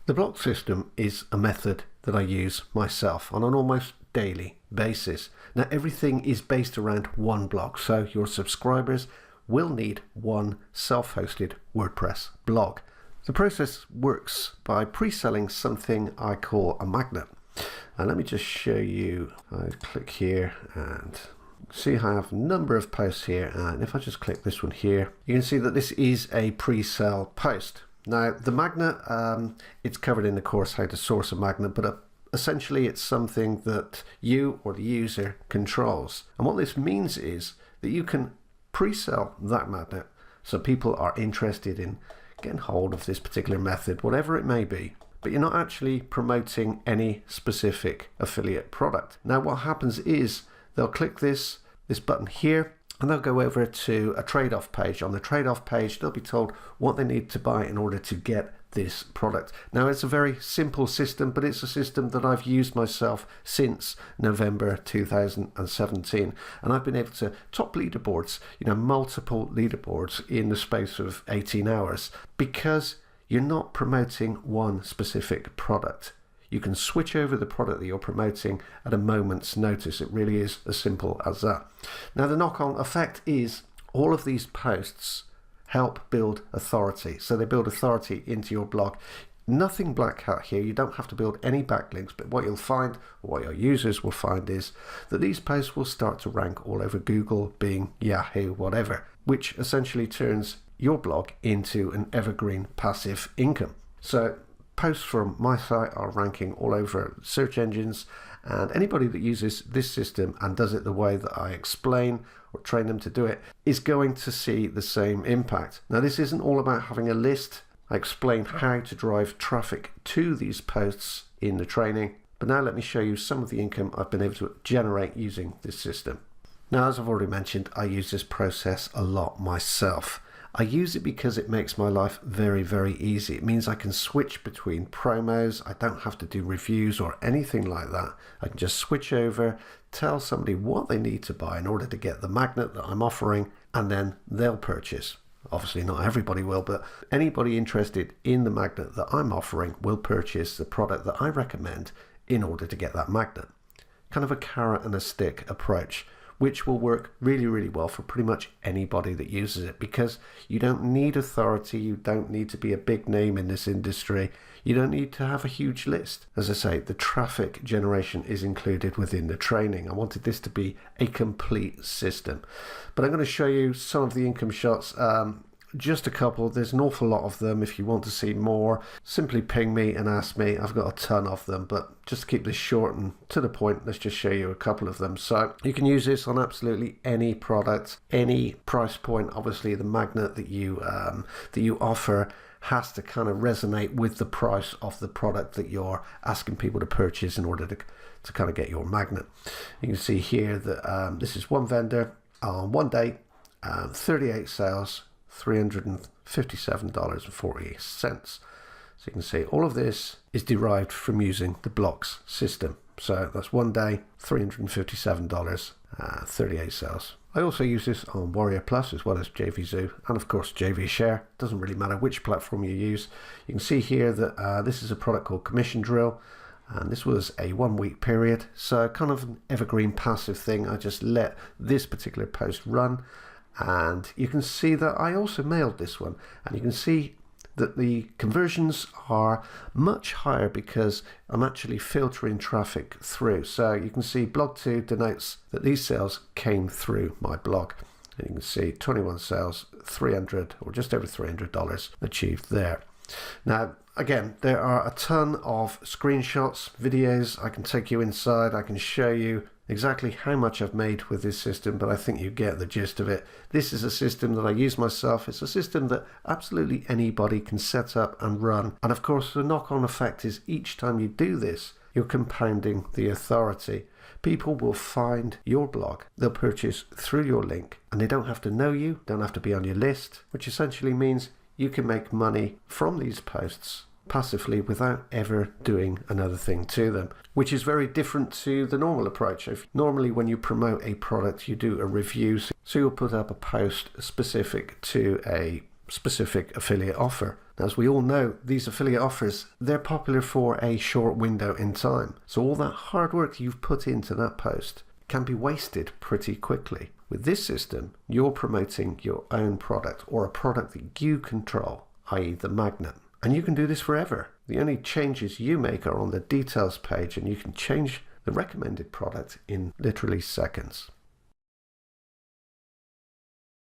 The block system is a method that I use myself on an almost daily basis. Now everything is based around one blog, so your subscribers will need one self-hosted WordPress blog. The process works by pre-selling something I call a magnet. And let me just show you. I click here and see how I have a number of posts here, and if I just click this one here, you can see that this is a pre-sale post. Now the magnet, it's covered in the course how to source a magnet, but essentially it's something that you or the user controls. And what this means is that you can pre-sell that magnet so people are interested in getting hold of this particular method, whatever it may be, but you're not actually promoting any specific affiliate product. Now what happens is they'll click this button here and they'll go over to a trade-off page. On the trade-off page, they'll be told what they need to buy in order to get this product. Now it's a very simple system, but it's a system that I've used myself since November 2017, and I've been able to top leaderboards, multiple leaderboards in the space of 18 hours, because you're not promoting one specific product. You can switch over the product that you're promoting at a moment's notice. It really is as simple as that. Now the knock-on effect is all of these posts help build authority. So they build authority into your blog. Nothing black hat here. You don't have to build any backlinks, but what you'll find, or what your users will find, is that these posts will start to rank all over Google, Bing, Yahoo, whatever, which essentially turns your blog into an evergreen passive income. So posts from my site are ranking all over search engines, and anybody that uses this system and does it the way that I explain or train them to do it is going to see the same impact. Now this isn't all about having a list. I explain how to drive traffic to these posts in the training, but now let me show you some of the income I've been able to generate using this system. Now, as I've already mentioned, I use this process a lot myself. I use it because it makes my life very, very easy. It means I can switch between promos. I don't have to do reviews or anything like that. I can just switch over, tell somebody what they need to buy in order to get the magnet that I'm offering, and then they'll purchase. Obviously not everybody will, but anybody interested in the magnet that I'm offering will purchase the product that I recommend in order to get that magnet. Kind of a carrot and a stick approach, which will work really, really well for pretty much anybody that uses it, because you don't need authority, you don't need to be a big name in this industry, you don't need to have a huge list. As I say, the traffic generation is included within the training. I wanted this to be a complete system. But I'm going to show you some of the income shots, just a couple. There's an awful lot of them. If you want to see more, simply ping me and ask me. I've got a ton of them, but just to keep this short and to the point, let's just show you a couple of them. So you can use this on absolutely any product, any price point. Obviously the magnet that you offer has to kind of resonate with the price of the product that you're asking people to purchase in order to kind of get your magnet. You can see here that this is one vendor on one day, 38 sales, $357.48. So you can see all of this is derived from using the BLOX system. So that's one day, $357, 38 sales. I also use this on Warrior Plus as well as JVZoo, and of course JVShare. Doesn't really matter which platform you use. You can see here that this is a product called Commission Drill, and this was a 1 week period. So kind of an evergreen passive thing. I just let this particular post run. And you can see that I also mailed this one, and you can see that the conversions are much higher because I'm actually filtering traffic through. So you can see blog 2 denotes that these sales came through my blog. And you can see 21 sales, $300 or just over $300 achieved there. Now, again, there are a ton of screenshots, videos. I can take you inside. I can show you exactly how much I've made with this system, but I think you get the gist of it. This is a system that I use myself. It's a system that absolutely anybody can set up and run. And of course, the knock-on effect is each time you do this, you're compounding the authority. People will find your blog, they'll purchase through your link, and they don't have to know you, don't have to be on your list, which essentially means you can make money from these posts passively without ever doing another thing to them, which is very different to the normal approach. Normally when you promote a product, you do a review, so you'll put up a post specific to a specific affiliate offer. Now, as we all know, these affiliate offers, they're popular for a short window in time. So all that hard work you've put into that post can be wasted pretty quickly. With this system, you're promoting your own product or a product that you control, i.e. the magnet. And you can do this forever. The only changes you make are on the details page, and you can change the recommended product in literally seconds.